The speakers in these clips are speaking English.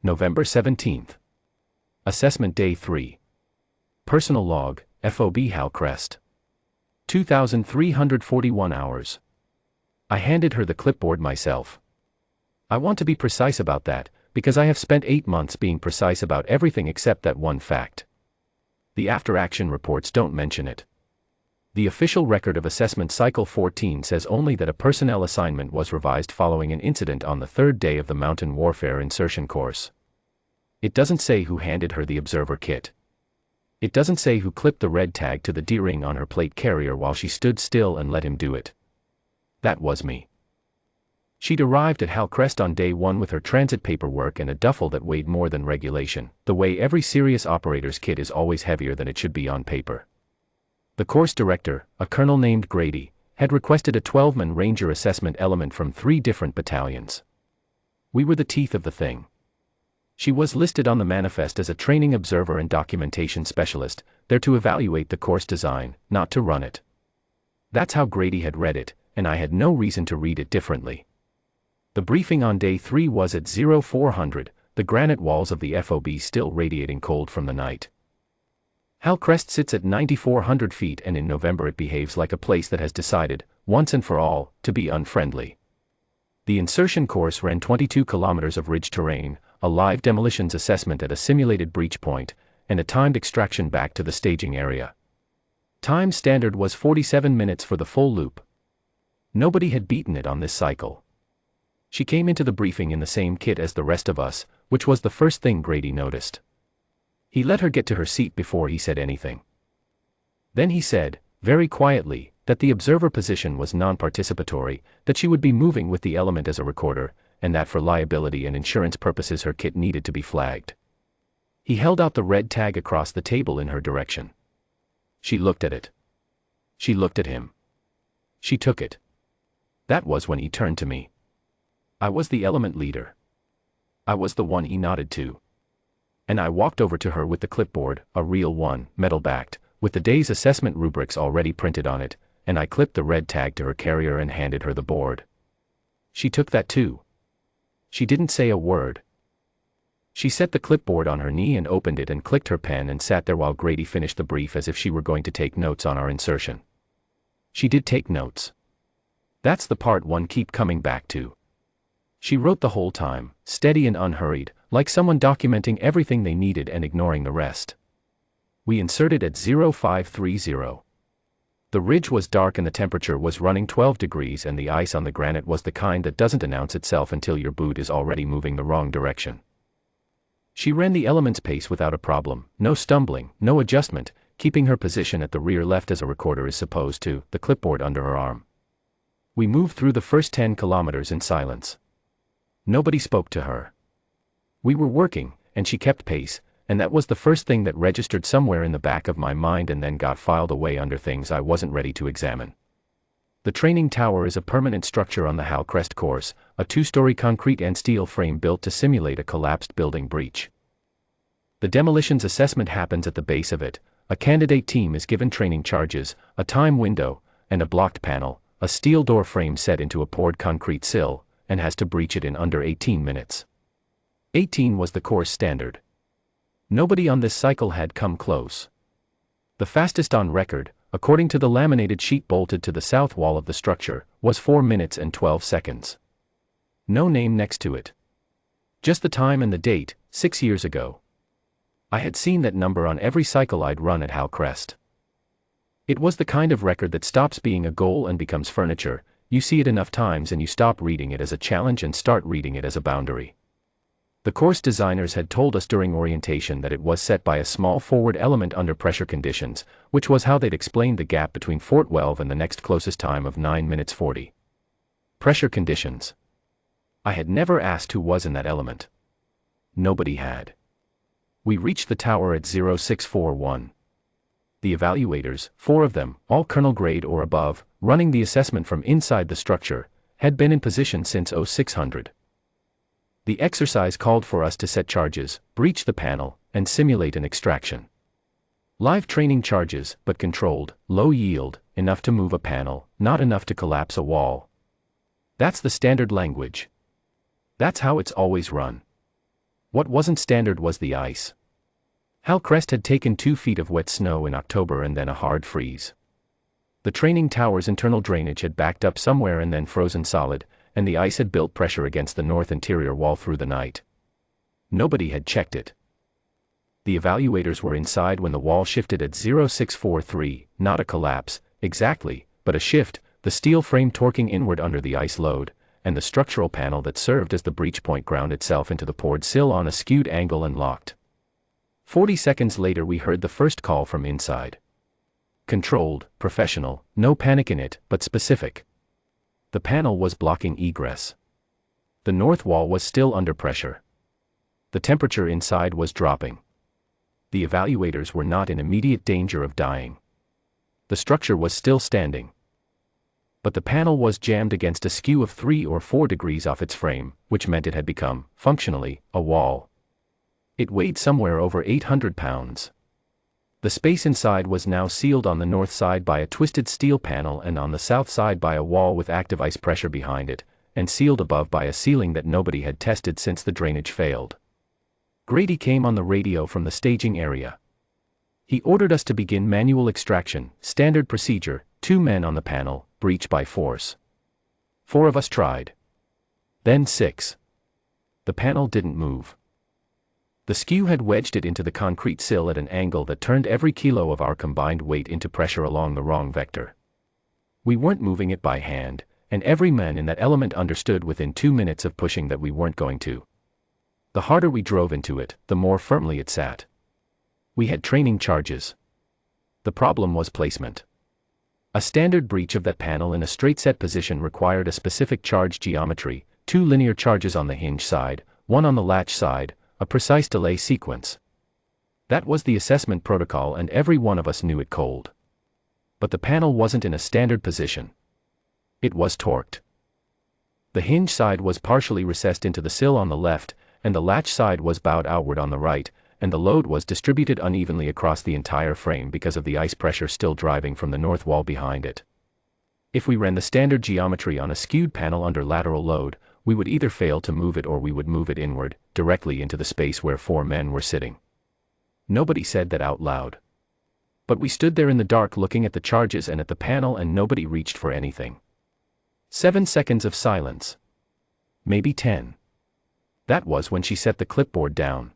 November 17. Assessment Day 3. Personal Log, FOB Hallcrest. 2,341 hours. I handed her the clipboard myself. I want to be precise about that, because I have spent 8 months being precise about everything except that one fact. The after-action reports don't mention it. The official record of Assessment Cycle 14 says only that a personnel assignment was revised following an incident on the 3rd day of the Mountain Warfare Insertion course. It doesn't say who handed her the observer kit. It doesn't say who clipped the red tag to the D-ring on her plate carrier while she stood still and let him do it. That was me. She'd arrived at Hallcrest on day 1 with her transit paperwork and a duffel that weighed more than regulation, the way every serious operator's kit is always heavier than it should be on paper. The course director, a colonel named Grady, had requested a 12-man Ranger assessment element from 3 different battalions. We were the teeth of the thing. She was listed on the manifest as a training observer and documentation specialist, there to evaluate the course design, not to run it. That's how Grady had read it, and I had no reason to read it differently. The briefing on day 3 was at 0400, the granite walls of the FOB still radiating cold from the night. Hallcrest sits at 9,400 feet, and in November it behaves like a place that has decided, once and for all, to be unfriendly. The insertion course ran 22 kilometers of ridge terrain, a live demolitions assessment at a simulated breach point, and a timed extraction back to the staging area. Time standard was 47 minutes for the full loop. Nobody had beaten it on this cycle. She came into the briefing in the same kit as the rest of us, which was the first thing Grady noticed. He let her get to her seat before he said anything. Then he said, very quietly, that the observer position was non-participatory, that she would be moving with the element as a recorder, and that for liability and insurance purposes her kit needed to be flagged. He held out the red tag across the table in her direction. She looked at it. She looked at him. She took it. That was when he turned to me. I was the element leader. I was the one he nodded to. And I walked over to her with the clipboard, a real one, metal-backed, with the day's assessment rubrics already printed on it, and I clipped the red tag to her carrier and handed her the board. She took that too. She didn't say a word. She set the clipboard on her knee and opened it and clicked her pen and sat there while Grady finished the brief as if she were going to take notes on our insertion. She did take notes. That's the part one keep coming back to. She wrote the whole time, steady and unhurried, like someone documenting everything they needed and ignoring the rest. We inserted at 0530. The ridge was dark and the temperature was running 12 degrees and the ice on the granite was the kind that doesn't announce itself until your boot is already moving the wrong direction. She ran the element's pace without a problem, no stumbling, no adjustment, keeping her position at the rear left as a recorder is supposed to, the clipboard under her arm. We moved through the first 10 kilometers in silence. Nobody spoke to her. We were working, and she kept pace, and that was the first thing that registered somewhere in the back of my mind and then got filed away under things I wasn't ready to examine. The training tower is a permanent structure on the Hallcrest course, a 2-story concrete and steel frame built to simulate a collapsed building breach. The demolitions assessment happens at the base of it. A candidate team is given training charges, a time window, and a blocked panel, a steel door frame set into a poured concrete sill, and has to breach it in under 18 minutes. 18 was the course standard. Nobody on this cycle had come close. The fastest on record, according to the laminated sheet bolted to the south wall of the structure, was 4 minutes and 12 seconds. No name next to it. Just the time and the date, 6 years ago. I had seen that number on every cycle I'd run at Hallcrest. It was the kind of record that stops being a goal and becomes furniture. You see it enough times and you stop reading it as a challenge and start reading it as a boundary. The course designers had told us during orientation that it was set by a small forward element under pressure conditions, which was how they'd explained the gap between Fort Welve and the next closest time of 9 minutes 40. Pressure conditions. I had never asked who was in that element. Nobody had. We reached the tower at 0641. The evaluators, 4 of them, all colonel grade or above, running the assessment from inside the structure, had been in position since 0600. The exercise called for us to set charges, breach the panel, and simulate an extraction. Live training charges, but controlled, low yield, enough to move a panel, not enough to collapse a wall. That's the standard language. That's how it's always run. What wasn't standard was the ice. Hillcrest had taken 2 feet of wet snow in October and then a hard freeze. The training tower's internal drainage had backed up somewhere and then frozen solid, and the ice had built pressure against the north interior wall through the night. Nobody had checked it. The evaluators were inside when the wall shifted at 0643, not a collapse, exactly, but a shift, the steel frame torquing inward under the ice load, and the structural panel that served as the breach point ground itself into the poured sill on a skewed angle and locked. 40 seconds later we heard the first call from inside. Controlled, professional, no panic in it, but specific. The panel was blocking egress. The north wall was still under pressure. The temperature inside was dropping. The evaluators were not in immediate danger of dying. The structure was still standing. But the panel was jammed against a skew of 3 or 4 degrees off its frame, which meant it had become, functionally, a wall. It weighed somewhere over 800 pounds. The space inside was now sealed on the north side by a twisted steel panel and on the south side by a wall with active ice pressure behind it, and sealed above by a ceiling that nobody had tested since the drainage failed. Grady came on the radio from the staging area. He ordered us to begin manual extraction, standard procedure, 2 men on the panel, breach by force. 4 of us tried. Then 6. The panel didn't move. The skew had wedged it into the concrete sill at an angle that turned every kilo of our combined weight into pressure along the wrong vector. We weren't moving it by hand, and every man in that element understood within 2 minutes of pushing that we weren't going to. The harder we drove into it, the more firmly it sat. We had training charges. The problem was placement. A standard breach of that panel in a straight set position required a specific charge geometry, 2 linear charges on the hinge side, 1 on the latch side, a precise delay sequence. That was the assessment protocol and every one of us knew it cold. But the panel wasn't in a standard position. It was torqued. The hinge side was partially recessed into the sill on the left, and the latch side was bowed outward on the right, and the load was distributed unevenly across the entire frame because of the ice pressure still driving from the north wall behind it. If we ran the standard geometry on a skewed panel under lateral load, we would either fail to move it or we would move it inward, directly into the space where 4 men were sitting. Nobody said that out loud. But we stood there in the dark looking at the charges and at the panel and nobody reached for anything. 7 seconds of silence. Maybe 10. That was when she set the clipboard down.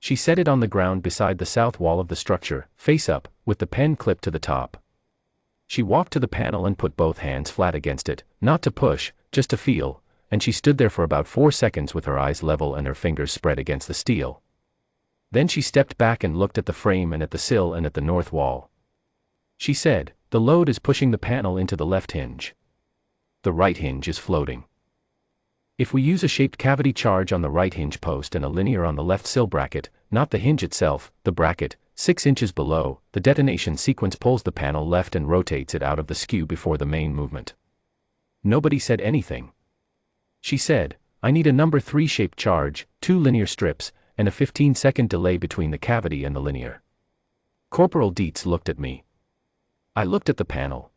She set it on the ground beside the south wall of the structure, face up, with the pen clipped to the top. She walked to the panel and put both hands flat against it, not to push, just to feel, and she stood there for about 4 seconds with her eyes level and her fingers spread against the steel. Then she stepped back and looked at the frame and at the sill and at the north wall. She said, "The load is pushing the panel into the left hinge. The right hinge is floating. If we use a shaped cavity charge on the right hinge post and a linear on the left sill bracket, not the hinge itself, the bracket, 6 inches below, the detonation sequence pulls the panel left and rotates it out of the skew before the main movement." Nobody said anything. She said, "I need a number 3 shaped charge, 2 linear strips, and a 15-second delay between the cavity and the linear." Corporal Dietz looked at me. I looked at the panel.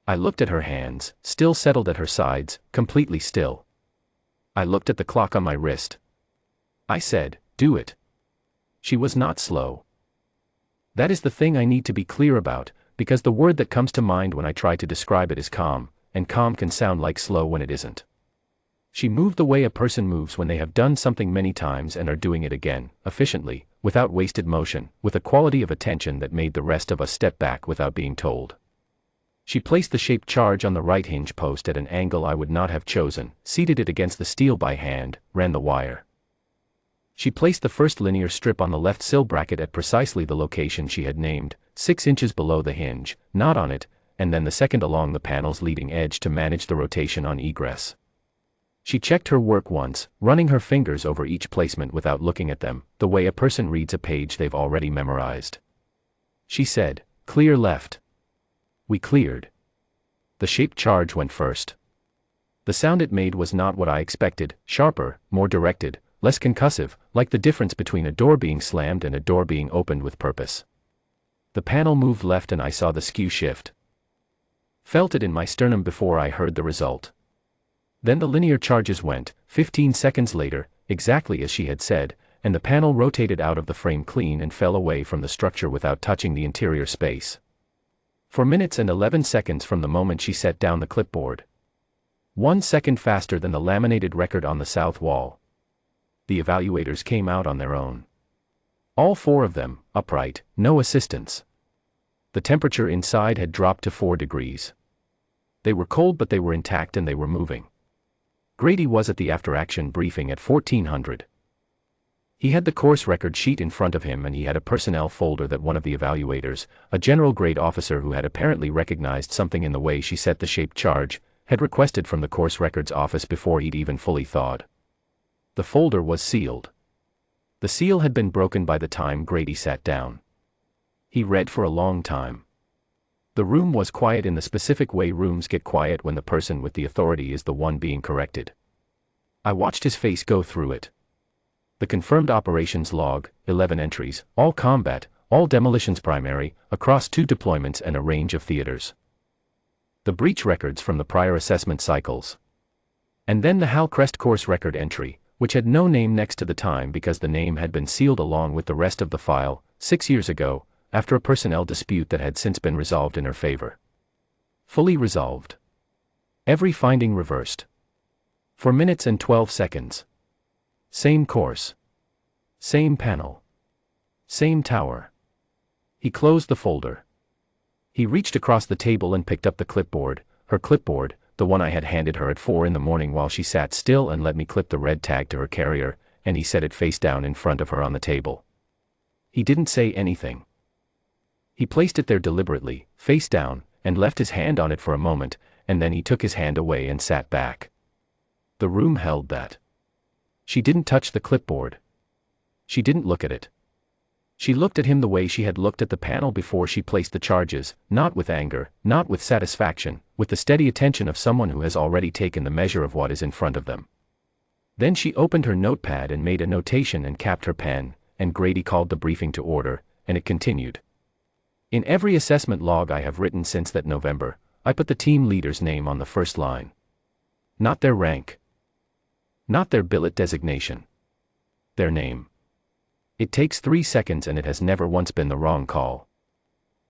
I looked at her hands, still settled at her sides, completely still. I looked at the clock on my wrist. I said, "Do it." She was not slow. That is the thing I need to be clear about, because the word that comes to mind when I try to describe it is calm, and calm can sound like slow when it isn't. She moved the way a person moves when they have done something many times and are doing it again, efficiently, without wasted motion, with a quality of attention that made the rest of us step back without being told. She placed the shaped charge on the right hinge post at an angle I would not have chosen, seated it against the steel by hand, ran the wire. She placed the first linear strip on the left sill bracket at precisely the location she had named, 6 inches below the hinge, not on it, and then the second along the panel's leading edge to manage the rotation on egress. She checked her work once, running her fingers over each placement without looking at them, the way a person reads a page they've already memorized. She said, "Clear left." We cleared. The shaped charge went first. The sound it made was not what I expected, sharper, more directed, less concussive, like the difference between a door being slammed and a door being opened with purpose. The panel moved left and I saw the skew shift. Felt it in my sternum before I heard the result. Then the linear charges went, 15 seconds later, exactly as she had said, and the panel rotated out of the frame clean and fell away from the structure without touching the interior space. 4 minutes and 11 seconds from the moment she set down the clipboard. 1 second faster than the laminated record on the south wall. The evaluators came out on their own. All 4 of them, upright, no assistance. The temperature inside had dropped to 4 degrees. They were cold, but they were intact and they were moving. Grady was at the after-action briefing at 1400. He had the course record sheet in front of him and he had a personnel folder that one of the evaluators, a general grade officer who had apparently recognized something in the way she set the shaped charge, had requested from the course records office before he'd even fully thawed. The folder was sealed. The seal had been broken by the time Grady sat down. He read for a long time. The room was quiet in the specific way rooms get quiet when the person with the authority is the one being corrected. I watched his face go through it. The confirmed operations log, 11 entries, all combat, all demolitions primary, across 2 deployments and a range of theaters. The breach records from the prior assessment cycles. And then the Hal Crest course record entry, which had no name next to the time because the name had been sealed along with the rest of the file, 6 years ago, after a personnel dispute that had since been resolved in her favor. Fully resolved. Every finding reversed. 4 minutes and 12 seconds. Same course. Same panel. Same tower. He closed the folder. He reached across the table and picked up the clipboard, her clipboard, the one I had handed her at 4 in the morning while she sat still and let me clip the red tag to her carrier, and he set it face down in front of her on the table. He didn't say anything. He placed it there deliberately, face down, and left his hand on it for a moment, and then he took his hand away and sat back. The room held that. She didn't touch the clipboard. She didn't look at it. She looked at him the way she had looked at the panel before she placed the charges, not with anger, not with satisfaction, with the steady attention of someone who has already taken the measure of what is in front of them. Then she opened her notepad and made a notation and capped her pen, and Grady called the briefing to order, and it continued. In every assessment log I have written since that November, I put the team leader's name on the first line. Not their rank. Not their billet designation. Their name. It takes 3 seconds and it has never once been the wrong call.